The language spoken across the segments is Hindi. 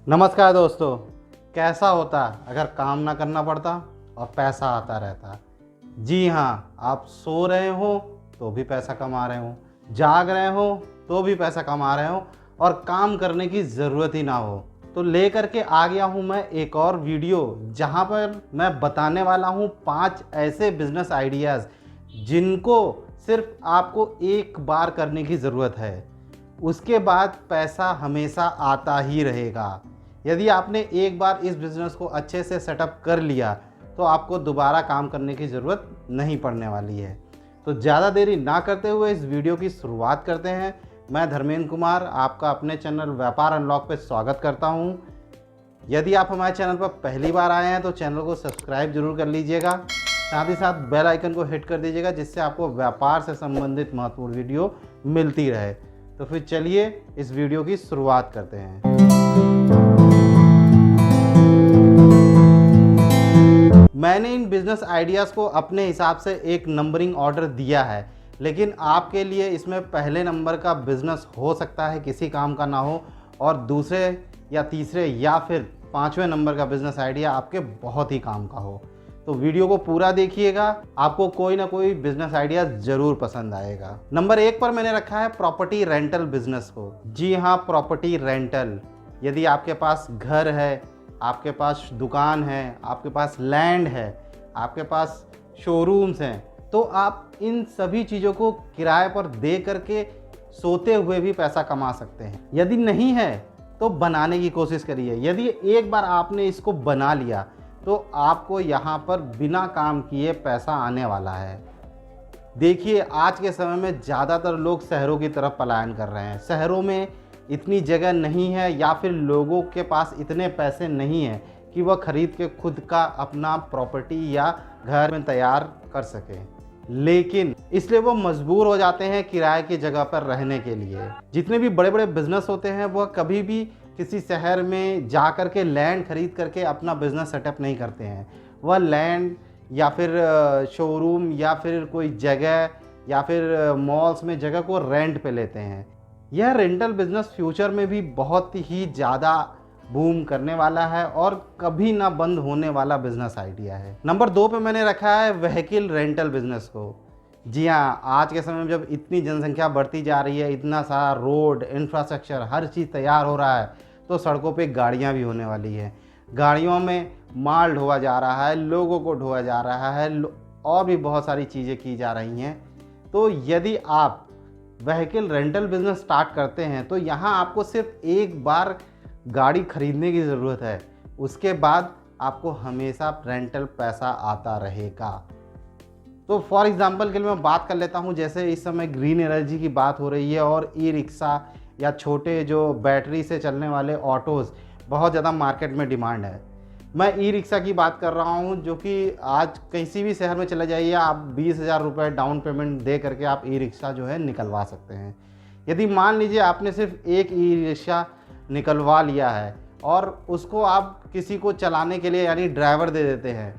नमस्कार दोस्तों। कैसा होता अगर काम ना करना पड़ता और पैसा आता रहता। जी हाँ, आप सो रहे हो तो भी पैसा कमा रहे हो, जाग रहे हो तो भी पैसा कमा रहे हो और काम करने की ज़रूरत ही ना हो। तो लेकर के आ गया हूँ मैं एक और वीडियो, जहाँ पर मैं बताने वाला हूँ 5 ऐसे बिजनेस आइडियाज़ जिनको सिर्फ आपको एक बार करने की ज़रूरत है। उसके बाद पैसा हमेशा आता ही रहेगा। यदि आपने एक बार इस बिज़नेस को अच्छे से सेटअप कर लिया तो आपको दोबारा काम करने की ज़रूरत नहीं पड़ने वाली है। तो ज़्यादा देरी ना करते हुए इस वीडियो की शुरुआत करते हैं। मैं धर्मेंद्र कुमार आपका अपने चैनल व्यापार अनलॉक पे स्वागत करता हूं। यदि आप हमारे चैनल पर पहली बार आए हैं तो चैनल को सब्सक्राइब जरूर कर लीजिएगा, साथ ही साथ बेल आइकन को हिट कर दीजिएगा, जिससे आपको व्यापार से संबंधित महत्वपूर्ण वीडियो मिलती रहे। तो फिर चलिए इस वीडियो की शुरुआत करते हैं। मैंने इन बिजनेस आइडियाज़ को अपने हिसाब से एक नंबरिंग ऑर्डर दिया है, लेकिन आपके लिए इसमें पहले नंबर का बिजनेस हो सकता है किसी काम का ना हो, और दूसरे या तीसरे या फिर 5वें नंबर का बिजनेस आइडिया आपके बहुत ही काम का हो। तो वीडियो को पूरा देखिएगा, आपको कोई ना कोई बिजनेस आइडिया ज़रूर पसंद आएगा। नंबर 1 पर मैंने रखा है प्रॉपर्टी रेंटल बिजनेस को। जी हाँ, प्रॉपर्टी रेंटल। यदि आपके पास घर है, आपके पास दुकान है, आपके पास लैंड है, आपके पास शोरूम्स हैं, तो आप इन सभी चीज़ों को किराए पर दे करके सोते हुए भी पैसा कमा सकते हैं। यदि नहीं है तो बनाने की कोशिश करिए। यदि एक बार आपने इसको बना लिया तो आपको यहाँ पर बिना काम किए पैसा आने वाला है। देखिए, आज के समय में ज़्यादातर लोग शहरों की तरफ पलायन कर रहे हैं। शहरों में इतनी जगह नहीं है या फिर लोगों के पास इतने पैसे नहीं हैं कि वह खरीद के खुद का अपना प्रॉपर्टी या घर में तैयार कर सकें, लेकिन इसलिए वो मजबूर हो जाते हैं किराए की जगह पर रहने के लिए। जितने भी बड़े बड़े बिजनेस होते हैं वह कभी भी किसी शहर में जा कर के लैंड खरीद करके अपना बिजनेस सेटअप नहीं करते हैं। वह लैंड या फिर शोरूम या फिर कोई जगह या फिर मॉल्स में जगह को रेंट पे लेते हैं। यह रेंटल बिजनेस फ्यूचर में भी बहुत ही ज़्यादा बूम करने वाला है और कभी ना बंद होने वाला बिजनेस आइडिया है। नंबर 2 पे मैंने रखा है व्हीकल रेंटल बिजनेस को। जी हाँ, आज के समय में जब इतनी जनसंख्या बढ़ती जा रही है, इतना सारा रोड इंफ्रास्ट्रक्चर हर चीज़ तैयार हो रहा है, तो सड़कों पे गाड़ियाँ भी होने वाली है। गाड़ियों में माल ढोआ जा रहा है, लोगों को ढोआ जा रहा है, और भी बहुत सारी चीज़ें की जा रही हैं। तो यदि आप व्हीकल रेंटल बिजनेस स्टार्ट करते हैं तो यहाँ आपको सिर्फ एक बार गाड़ी खरीदने की ज़रूरत है, उसके बाद आपको हमेशा रेंटल पैसा आता रहेगा। तो फॉर एग्जांपल के लिए मैं बात कर लेता हूँ, जैसे इस समय ग्रीन एनर्जी की बात हो रही है और ई रिक्शा या छोटे जो बैटरी से चलने वाले ऑटोज़ बहुत ज़्यादा मार्केट में डिमांड है। मैं ई रिक्शा की बात कर रहा हूँ, जो कि आज किसी भी शहर में चले जाइए, आप 20,000 रुपये डाउन पेमेंट दे करके आप ई रिक्शा जो है निकलवा सकते हैं। यदि मान लीजिए आपने सिर्फ एक ई रिक्शा निकलवा लिया है और उसको आप किसी को चलाने के लिए यानी ड्राइवर दे देते हैं,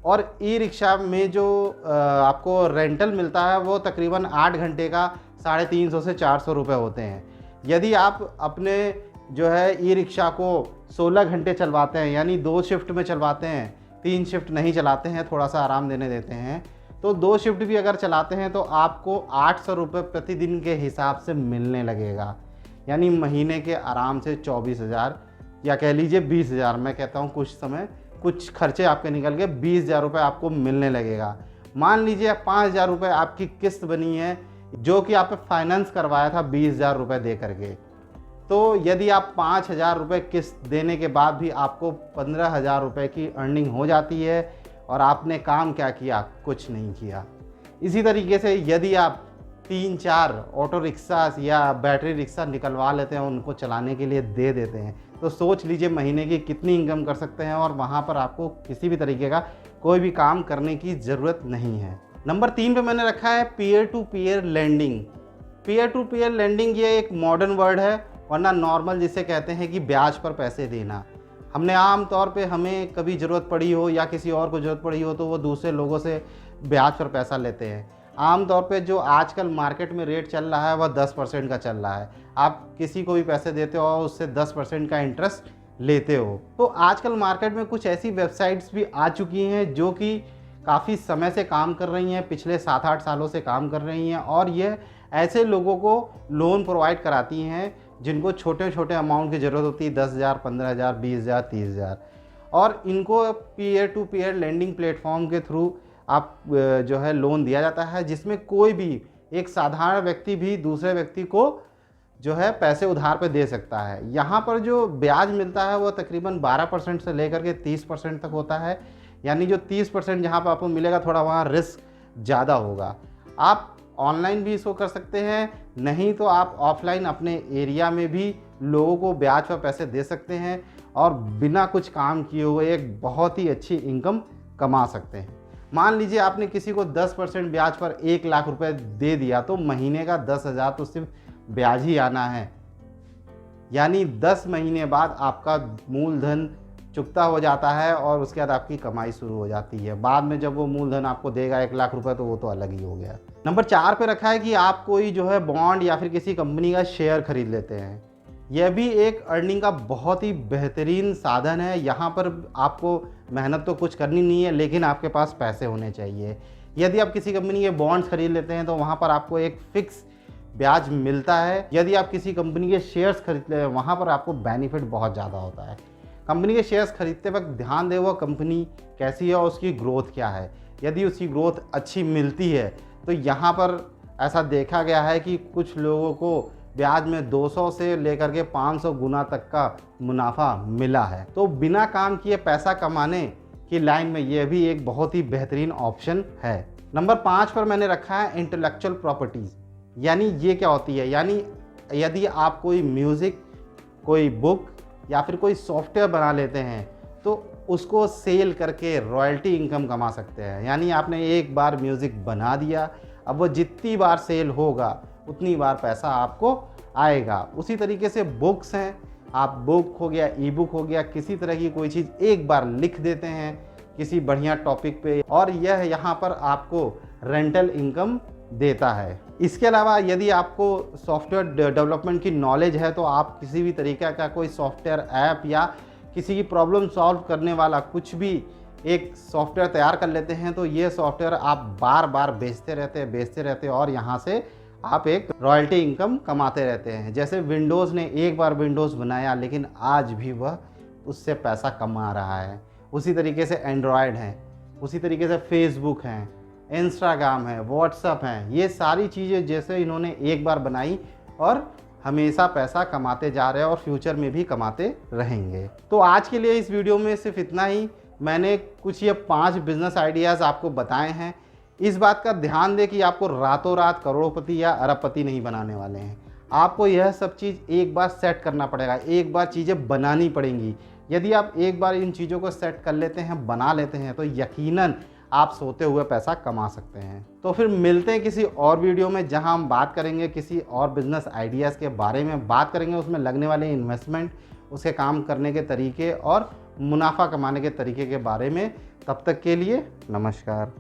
और ई रिक्शा में जो आपको रेंटल मिलता है वो तकरीबन 8 घंटे का 350 से 400 रुपये होते हैं। यदि आप अपने जो है ई रिक्शा को 16 घंटे चलवाते हैं, यानी 2 शिफ्ट में चलवाते हैं, 3 शिफ्ट नहीं चलाते हैं, थोड़ा सा आराम देने देते हैं, तो 2 शिफ्ट भी अगर चलाते हैं तो आपको 800 रुपये प्रतिदिन के हिसाब से मिलने लगेगा। यानी महीने के आराम से 24,000 या कह लीजिए 20,000, मैं कहता हूँ कुछ समय कुछ खर्चे आपके निकल के 20,000 रुपये आपको मिलने लगेगा। मान लीजिए 5,000 रुपये आपकी किस्त बनी है, जो कि आपने फाइनेंस करवाया था 20,000 रुपये दे करके। तो यदि आप 5,000 रुपये किस्त देने के बाद भी आपको 15,000 रुपये की अर्निंग हो जाती है, और आपने काम क्या किया? कुछ नहीं किया। इसी तरीके से यदि आप 3-4 ऑटो रिक्शा या बैटरी रिक्शा निकलवा लेते हैं, उनको चलाने के लिए दे देते हैं, तो सोच लीजिए महीने की कितनी इनकम कर सकते हैं, और वहाँ पर आपको किसी भी तरीके का कोई भी काम करने की ज़रूरत नहीं है। नंबर 3 पे मैंने रखा है peer to peer lending. Peer to peer lending ये एक मॉडर्न वर्ड है, वरना नॉर्मल जिसे कहते हैं कि ब्याज पर पैसे देना। हमने आम तौर पे हमें कभी ज़रूरत पड़ी हो या किसी और को ज़रूरत पड़ी हो तो वो दूसरे लोगों से ब्याज पर पैसा लेते हैं। आम तौर पे जो आजकल मार्केट में रेट चल रहा है वह 10% का चल रहा है। आप किसी को भी पैसे देते हो और उससे 10% का इंटरेस्ट लेते हो। तो आजकल मार्केट में कुछ ऐसी वेबसाइट्स भी आ चुकी हैं जो कि काफ़ी समय से काम कर रही हैं, पिछले 7-8 सालों से काम कर रही हैं, और यह ऐसे लोगों को लोन प्रोवाइड कराती हैं जिनको छोटे छोटे अमाउंट की ज़रूरत होती है, 10,000, 15,000, 20,000, 30,000, और इनको peer to peer lending platform के थ्रू आप जो है लोन दिया जाता है, जिसमें कोई भी एक साधारण व्यक्ति भी दूसरे व्यक्ति को जो है पैसे उधार पे दे सकता है। यहाँ पर जो ब्याज मिलता है वो तकरीबन 12% से लेकर के 30% तक होता है। यानी जो 30% जहाँ पर आपको मिलेगा, थोड़ा वहाँ रिस्क ज़्यादा होगा। आप ऑनलाइन भी इसको कर सकते हैं, नहीं तो आप ऑफलाइन अपने एरिया में भी लोगों को ब्याज पर पैसे दे सकते हैं और बिना कुछ काम किए हुए एक बहुत ही अच्छी इनकम कमा सकते हैं। मान लीजिए आपने किसी को 10% ब्याज पर 1 लाख रुपए दे दिया, तो महीने का 10,000 तो सिर्फ ब्याज ही आना है। यानी 10 महीने बाद आपका मूलधन चुकता हो जाता है और उसके बाद आपकी कमाई शुरू हो जाती है। बाद में जब वो मूलधन आपको देगा 1 लाख रुपए, तो वो तो अलग ही हो गया। नंबर 4 पे रखा है कि आप कोई जो है बॉन्ड या फिर किसी कंपनी का शेयर खरीद लेते हैं। यह भी एक अर्निंग का बहुत ही बेहतरीन साधन है। यहाँ पर आपको मेहनत तो कुछ करनी नहीं है, लेकिन आपके पास पैसे होने चाहिए। यदि आप किसी कंपनी के बॉन्ड्स खरीद लेते हैं तो वहाँ पर आपको एक फिक्स ब्याज मिलता है। यदि आप किसी कंपनी के शेयर्स खरीदते हैं, वहाँ पर आपको बेनिफिट बहुत ज़्यादा होता है। कंपनी के शेयर्स खरीदते वक्त ध्यान दें वो कंपनी कैसी है और उसकी ग्रोथ क्या है। यदि उसकी ग्रोथ अच्छी मिलती है तो यहाँ पर ऐसा देखा गया है कि कुछ लोगों को ब्याज में 200 से लेकर के 500 गुना तक का मुनाफा मिला है। तो बिना काम किए पैसा कमाने की लाइन में यह भी एक बहुत ही बेहतरीन ऑप्शन है। नंबर 5 पर मैंने रखा है इंटेलेक्चुअल प्रॉपर्टीज़। यानी ये क्या होती है, यानी यदि आप कोई म्यूज़िक, कोई बुक या फिर कोई सॉफ्टवेयर बना लेते हैं तो उसको सेल करके रॉयल्टी इनकम कमा सकते हैं। यानी आपने एक बार म्यूज़िक बना दिया, अब वो जितनी बार सेल होगा उतनी बार पैसा आपको आएगा। उसी तरीके से बुक्स हैं, आप बुक हो गया, ई बुक हो गया, किसी तरह की कोई चीज़ एक बार लिख देते हैं किसी बढ़िया टॉपिक पे, और यह यहाँ पर आपको रेंटल इनकम देता है। इसके अलावा यदि आपको सॉफ्टवेयर डेवलपमेंट की नॉलेज है तो आप किसी भी तरीके का कोई सॉफ्टवेयर ऐप या किसी की प्रॉब्लम सॉल्व करने वाला कुछ भी एक सॉफ्टवेयर तैयार कर लेते हैं, तो ये सॉफ्टवेयर आप बार बार बेचते रहते और यहाँ से आप एक रॉयल्टी इनकम कमाते रहते हैं। जैसे विंडोज़ ने एक बार विंडोज़ बनाया, लेकिन आज भी वह उससे पैसा कमा रहा है। उसी तरीके से एंड्रॉयड हैं, उसी तरीके से फेसबुक हैं, इंस्टाग्राम है, व्हाट्सअप हैं। ये सारी चीज़ें जैसे इन्होंने एक बार बनाई और हमेशा पैसा कमाते जा रहे हैं और फ्यूचर में भी कमाते रहेंगे। तो आज के लिए इस वीडियो में सिर्फ इतना ही। मैंने कुछ ये 5 बिजनेस आइडियाज़ आपको बताए हैं। इस बात का ध्यान दें कि आपको रातों रात करोड़पति या अरबपति नहीं बनाने वाले हैं। आपको यह सब चीज़ एक बार सेट करना पड़ेगा, एक बार चीज़ें बनानी पड़ेंगी। यदि आप एक बार इन चीज़ों को सेट कर लेते हैं, बना लेते हैं, तो यकीनन आप सोते हुए पैसा कमा सकते हैं। तो फिर मिलते हैं किसी और वीडियो में, जहां हम बात करेंगे किसी और बिजनेस आइडियाज़ के बारे में, बात करेंगे उसमें लगने वाले इन्वेस्टमेंट, उसके काम करने के तरीके और मुनाफा कमाने के तरीके के बारे में। तब तक के लिए नमस्कार।